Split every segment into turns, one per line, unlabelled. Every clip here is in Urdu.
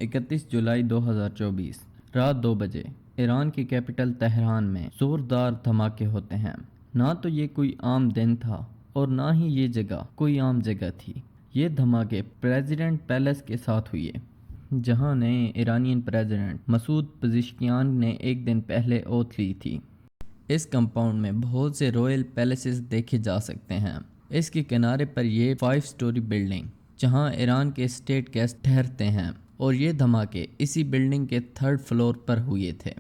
31 جولائی 2024 رات 2 بجے ایران کی کیپٹل تہران میں زوردار دھماکے ہوتے ہیں۔ نہ تو یہ کوئی عام دن تھا اور نہ ہی یہ جگہ کوئی عام جگہ تھی۔ یہ دھماکے پریزیڈنٹ پیلیس کے ساتھ ہوئے، جہاں نئے ایرانین پریزیڈنٹ مسعود پزشکیان نے ایک دن پہلے اوتھ لی تھی۔ اس کمپاؤنڈ میں بہت سے رائل پیلیسز دیکھے جا سکتے ہیں۔ اس کے کنارے پر یہ 5 سٹوری بلڈنگ جہاں ایران کے اسٹیٹ گیسٹ ٹھہرتے ہیں، اور یہ دھماکے اسی بلڈنگ کے 3rd فلور پر ہوئے تھے۔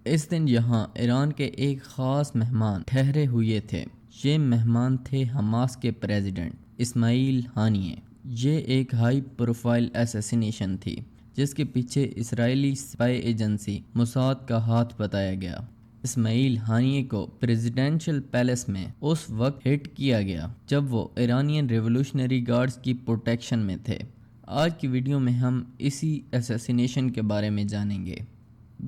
اس دن یہاں ایران کے ایک خاص مہمان ٹھہرے ہوئے تھے۔ یہ مہمان تھے حماس کے پریزیڈنٹ اسماعیل ہانیے۔ یہ ایک ہائی پروفائل ایسیسینیشن تھی جس کے پیچھے اسرائیلی سپائی ایجنسی موساد کا ہاتھ بتایا گیا۔ اسماعیل ہانیے کو پریزیڈنشل پیلیس میں اس وقت ہٹ کیا گیا جب وہ ایرانین ریولوشنری گارڈز کی پروٹیکشن میں تھے۔ آج کی ویڈیو میں ہم اسی ایسیسینیشن کے بارے میں جانیں گے۔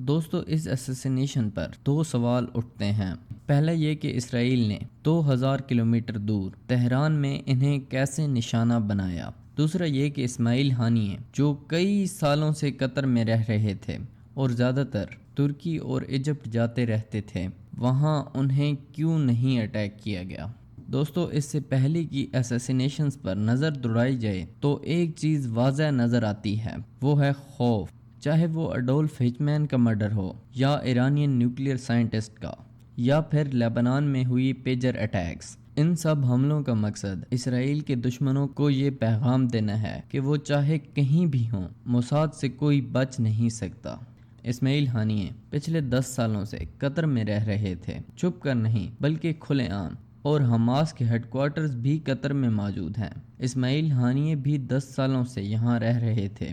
دوستو، اس ایسیسینیشن پر 2 سوال اٹھتے ہیں۔ پہلا یہ کہ اسرائیل نے 2000 کلومیٹر دور تہران میں انہیں کیسے نشانہ بنایا۔ دوسرا یہ کہ اسماعیل ہانیے جو کئی سالوں سے قطر میں رہ رہے تھے اور زیادہ تر ترکی اور ایجپٹ جاتے رہتے تھے، وہاں انہیں کیوں نہیں اٹیک کیا گیا۔ دوستو، اس سے پہلے کی ایسیسینیشنز پر نظر دوڑائی جائے تو ایک چیز واضح نظر آتی ہے، وہ ہے خوف۔ چاہے وہ اڈولف ہچمین کا مرڈر ہو، یا ایرانین نیوکلیئر سائنٹسٹ کا، یا پھر لیبنان میں ہوئی پیجر اٹیکس، ان سب حملوں کا مقصد اسرائیل کے دشمنوں کو یہ پیغام دینا ہے کہ وہ چاہے کہیں بھی ہوں، موساد سے کوئی بچ نہیں سکتا۔ اسماعیل ہانیے پچھلے 10 سالوں سے قطر میں رہ رہے تھے، چھپ کر نہیں بلکہ کھلے عام، اور حماس کے ہیڈ کوارٹرز بھی قطر میں موجود ہیں۔ اسماعیل ہانیے بھی 10 سالوں سے یہاں رہ رہے تھے،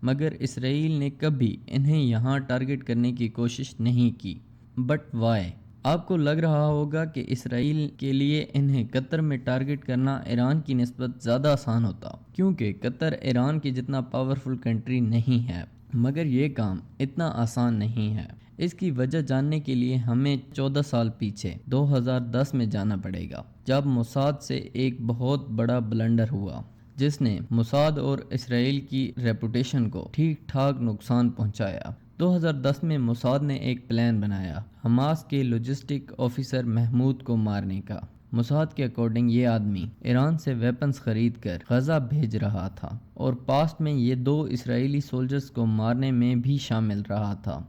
مگر اسرائیل نے کبھی انہیں یہاں ٹارگٹ کرنے کی کوشش نہیں کی۔ But why? آپ کو لگ رہا ہوگا کہ اسرائیل کے لیے انہیں قطر میں ٹارگٹ کرنا ایران کی نسبت زیادہ آسان ہوتا، کیونکہ قطر ایران کی جتنا پاورفل کنٹری نہیں ہے۔ مگر یہ کام اتنا آسان نہیں ہے۔ اس کی وجہ جاننے کے لیے ہمیں 14 سال پیچھے 2010 میں جانا پڑے گا، جب موساد سے ایک بہت بڑا بلنڈر ہوا جس نے موساد اور اسرائیل کی ریپوٹیشن کو ٹھیک ٹھاک نقصان پہنچایا۔ 2010 میں موساد نے ایک پلان بنایا حماس کے لاجسٹک آفیسر محمود کو مارنے کا۔ موساد کے اکارڈنگ یہ آدمی ایران سے ویپنز خرید کر غزہ بھیج رہا تھا، اور پاسٹ میں یہ 2 اسرائیلی سولجرز کو مارنے میں بھی شامل رہا تھا۔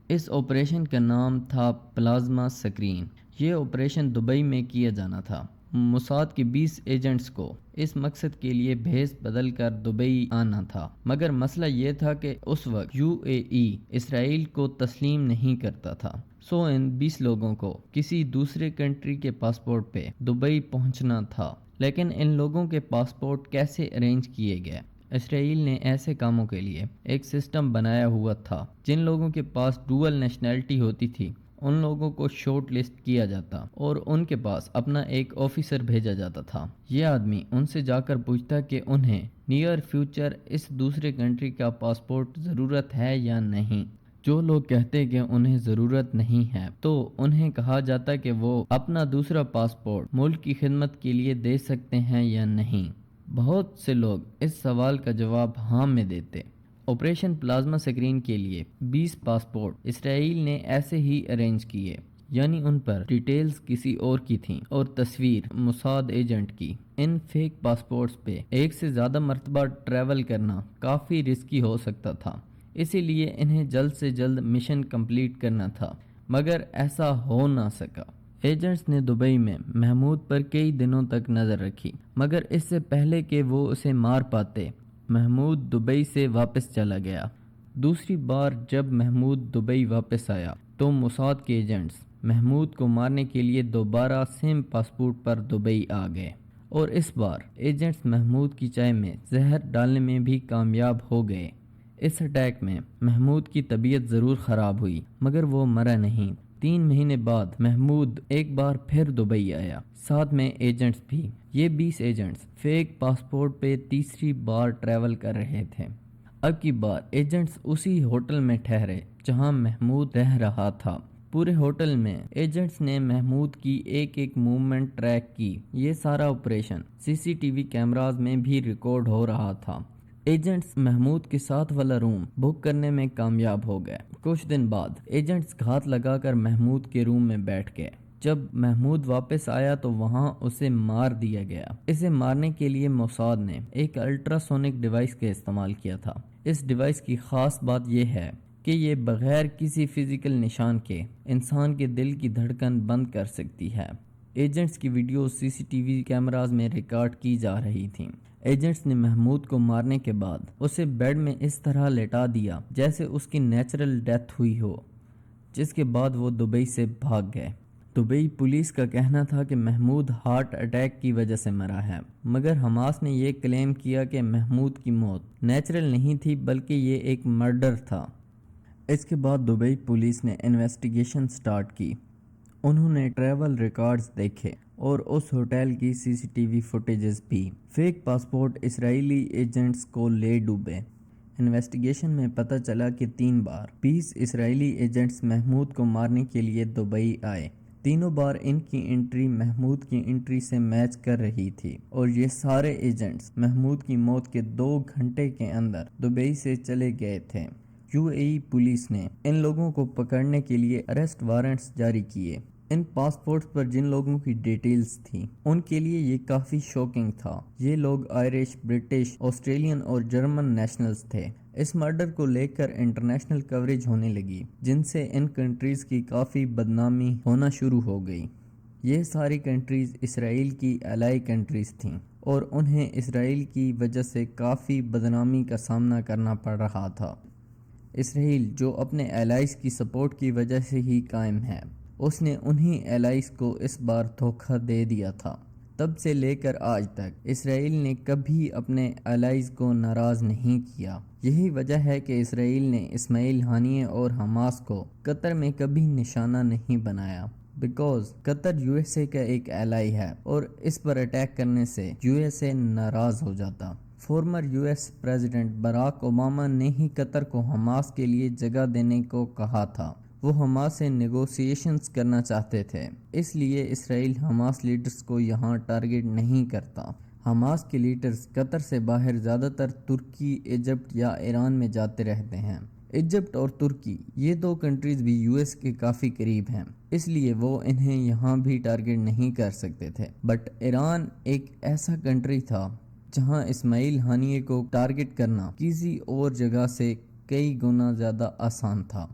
اس آپریشن کا نام تھا پلازما سکرین۔ یہ آپریشن دبئی میں کیا جانا تھا۔ موساد کے 20 ایجنٹس کو اس مقصد کے لیے بھیس بدل کر دبئی آنا تھا، مگر مسئلہ یہ تھا کہ اس وقت UAE اسرائیل کو تسلیم نہیں کرتا تھا۔ سو ان 20 لوگوں کو کسی دوسرے کنٹری کے پاسپورٹ پہ دبئی پہنچنا تھا، لیکن ان لوگوں کے پاسپورٹ کیسے ارینج کیے گئے؟ اسرائیل نے ایسے کاموں کے لیے ایک سسٹم بنایا ہوا تھا۔ جن لوگوں کے پاس ڈوئل نیشنلٹی ہوتی تھی ان لوگوں کو شارٹ لسٹ کیا جاتا اور ان کے پاس اپنا ایک آفیسر بھیجا جاتا تھا۔ یہ آدمی ان سے جا کر پوچھتا کہ انہیں نیئر فیوچر اس دوسرے کنٹری کا پاسپورٹ ضرورت ہے یا نہیں۔ جو لوگ کہتے کہ انہیں ضرورت نہیں ہے تو انہیں کہا جاتا کہ وہ اپنا دوسرا پاسپورٹ ملک کی خدمت کے لیے دے سکتے ہیں یا نہیں۔ بہت سے لوگ اس سوال کا جواب ہاں میں دیتے۔ آپریشن پلازما سکرین کے لیے 20 پاسپورٹ اسرائیل نے ایسے ہی ارینج کیے، یعنی ان پر ڈیٹیلز کسی اور کی تھیں اور تصویر موساد ایجنٹ کی۔ ان فیک پاسپورٹس پہ ایک سے زیادہ مرتبہ ٹریول کرنا کافی رسکی ہو سکتا تھا، اسی لیے انہیں جلد سے جلد مشن کمپلیٹ کرنا تھا، مگر ایسا ہو نہ سکا۔ ایجنٹس نے دبئی میں محمود پر کئی دنوں تک نظر رکھی، مگر اس سے پہلے کہ وہ اسے مار پاتے محمود دبئی سے واپس چلا گیا۔ دوسری بار جب محمود دبئی واپس آیا تو موساد کے ایجنٹس محمود کو مارنے کے لیے دوبارہ سیم پاسپورٹ پر دبئی آ گئے، اور اس بار ایجنٹس محمود کی چائے میں زہر ڈالنے میں بھی کامیاب ہو گئے۔ اس اٹیک میں محمود کی طبیعت ضرور خراب ہوئی، مگر وہ مرا نہیں۔ 3 مہینے بعد محمود ایک بار پھر دبئی آیا، ساتھ میں ایجنٹس بھی۔ یہ 20 ایجنٹس فیک پاسپورٹ پہ تیسری بار ٹریول کر رہے تھے۔ اب کی بار ایجنٹس اسی ہوٹل میں ٹھہرے جہاں محمود رہ رہا تھا۔ پورے ہوٹل میں ایجنٹس نے محمود کی ایک ایک موومنٹ ٹریک کی۔ یہ سارا آپریشن CCTV کیمراز میں بھی ریکارڈ ہو رہا تھا۔ ایجنٹس محمود کے ساتھ والا روم بک کرنے میں کامیاب ہو گئے۔ کچھ دن بعد ایجنٹس گھات لگا کر محمود کے روم میں بیٹھ گئے۔ جب محمود واپس آیا تو وہاں اسے مار دیا گیا۔ اسے مارنے کے لیے موساد نے ایک الٹراسونک ڈیوائس کا استعمال کیا تھا۔ اس ڈیوائس کی خاص بات یہ ہے کہ یہ بغیر کسی فزیکل نشان کے انسان کے دل کی دھڑکن بند کر سکتی ہے۔ ایجنٹس کی ویڈیو CCTV کیمراز میں ریکارڈ کی جا رہی تھیں۔ ایجنٹس نے محمود کو مارنے کے بعد اسے بیڈ میں اس طرح لٹا دیا جیسے اس کی نیچرل ڈیتھ ہوئی ہو، جس کے بعد وہ دبئی سے بھاگ گئے۔ دبئی پولیس کا کہنا تھا کہ محمود ہارٹ اٹیک کی وجہ سے مرا ہے، مگر حماس نے یہ کلیم کیا کہ محمود کی موت نیچرل نہیں تھی بلکہ یہ ایک مرڈر تھا۔ اس کے بعد دبئی پولیس نے انویسٹیگیشن سٹارٹ کی۔ انہوں نے ٹریول ریکارڈز دیکھے اور اس ہوٹل کی CCTV فوٹیجز بھی۔ فیک پاسپورٹ اسرائیلی ایجنٹس کو لے ڈوبے۔ انویسٹیگیشن میں پتہ چلا کہ 3 بار 20 اسرائیلی ایجنٹس محمود کو مارنے کے لیے دبئی آئے۔ تینوں بار ان کی انٹری محمود کی انٹری سے میچ کر رہی تھی اور یہ سارے ایجنٹس محمود کی موت کے 2 گھنٹے کے اندر دبئی سے چلے گئے تھے۔ UAE پولیس نے ان لوگوں کو پکڑنے کے لیے اریسٹ وارنٹس جاری کیے۔ ان پاسپورٹس پر جن لوگوں کی ڈیٹیلز تھیں ان کے لیے یہ کافی شوکنگ تھا۔ یہ لوگ آئرش، برٹش، آسٹریلین اور جرمن نیشنلز تھے۔ اس مرڈر کو لے کر انٹرنیشنل کوریج ہونے لگی، جن سے ان کنٹریز کی کافی بدنامی ہونا شروع ہو گئی۔ یہ ساری کنٹریز اسرائیل کی الائی کنٹریز تھیں اور انہیں اسرائیل کی وجہ سے کافی بدنامی کا سامنا کرنا پڑ رہا تھا۔ اسرائیل جو اپنے الائز کی سپورٹ کی وجہ سے ہی قائم ہے، اس نے انہی الائز کو اس بار دھوکہ دے دیا تھا۔ تب سے لے کر آج تک اسرائیل نے کبھی اپنے الائز کو ناراض نہیں کیا۔ یہی وجہ ہے کہ اسرائیل نے اسماعیل ہانیہ اور حماس کو قطر میں کبھی نشانہ نہیں بنایا، بیکاز قطر USA کا ایک الائی ہے اور اس پر اٹیک کرنے سے USA ناراض ہو جاتا۔ Former US president Barack Obama نے ہی قطر کو حماس کے لیے جگہ دینے کو کہا تھا۔ وہ حماس سے نیگوسیشنز کرنا چاہتے تھے، اس لیے اسرائیل حماس لیڈرز کو یہاں ٹارگٹ نہیں کرتا۔ حماس کے لیڈرز قطر سے باہر زیادہ تر ترکی، ایجپٹ یا ایران میں جاتے رہتے ہیں۔ ایجپٹ اور ترکی یہ 2 کنٹریز بھی US کے کافی قریب ہیں، اس لیے وہ انہیں یہاں بھی ٹارگٹ نہیں کر سکتے تھے۔ بٹ ایران ایک ایسا کنٹری تھا جہاں اسماعیل ہانیہ کو ٹارگٹ کرنا کسی اور جگہ سے کئی گنا زیادہ آسان تھا۔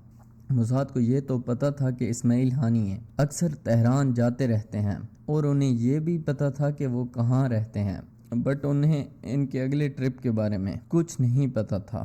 موساد کو یہ تو پتا تھا کہ اسماعیل ہانیہ اکثر تہران جاتے رہتے ہیں اور انہیں یہ بھی پتا تھا کہ وہ کہاں رہتے ہیں، بٹ انہیں ان کے اگلے ٹرپ کے بارے میں کچھ نہیں پتا تھا۔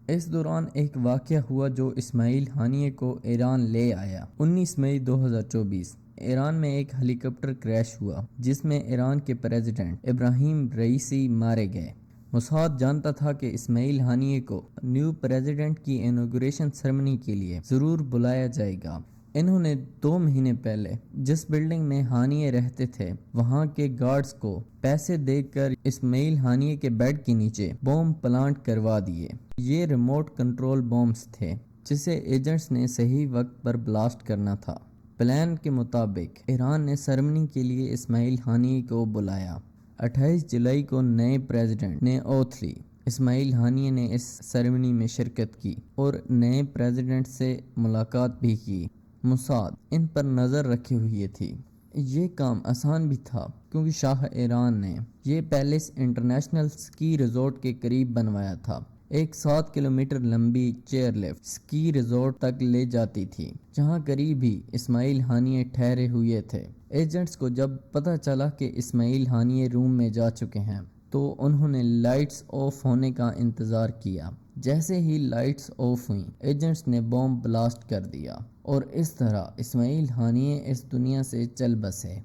اس دوران ایک واقعہ ہوا جو اسماعیل ہانیہ کو ایران لے آیا۔ 19 مئی 2024 ایران میں ایک ہیلی کاپٹر کریش ہوا جس میں ایران کے پریزیڈنٹ ابراہیم رئیسی مارے گئے۔ موساد جانتا تھا کہ اسماعیل ہانیہ کو نیو پریزیڈنٹ کی انوگریشن سرمنی کے لیے ضرور بلایا جائے گا۔ انہوں نے 2 مہینے پہلے جس بلڈنگ میں ہانیہ رہتے تھے وہاں کے گارڈز کو پیسے دے کر اسماعیل ہانیہ کے بیڈ کے نیچے بوم پلانٹ کروا دیے۔ یہ ریموٹ کنٹرول بومز تھے جسے ایجنٹس نے صحیح وقت پر بلاسٹ کرنا تھا۔ پلان کے مطابق ایران نے سرمنی کے لیے اسماعیل ہانیہ کو بلایا۔ 28 جولائی کو نئے پریزیڈنٹ نے اوتھ لی۔ اسماعیل ہانیہ نے اس سرمنی میں شرکت کی اور نئے پریزیڈنٹ سے ملاقات بھی کی۔ موساد ان پر نظر رکھے ہوئے تھی۔ یہ کام آسان بھی تھا کیونکہ شاہ ایران نے یہ پیلس انٹرنیشنل سکی ریزورٹ کے قریب بنوایا تھا۔ ایک 7 کلومیٹر لمبی چیئر لفٹ سکی ریزورٹ تک لے جاتی تھی جہاں قریب ہی اسماعیل ہانیہ ٹھہرے ہوئے تھے۔ ایجنٹس کو جب پتہ چلا کہ اسماعیل ہانیہ روم میں جا چکے ہیں تو انہوں نے لائٹس آف ہونے کا انتظار کیا۔ جیسے ہی لائٹس آف ہوئیں ایجنٹس نے بم بلاسٹ کر دیا اور اس طرح اسماعیل ہانیہ اس دنیا سے چل بسے۔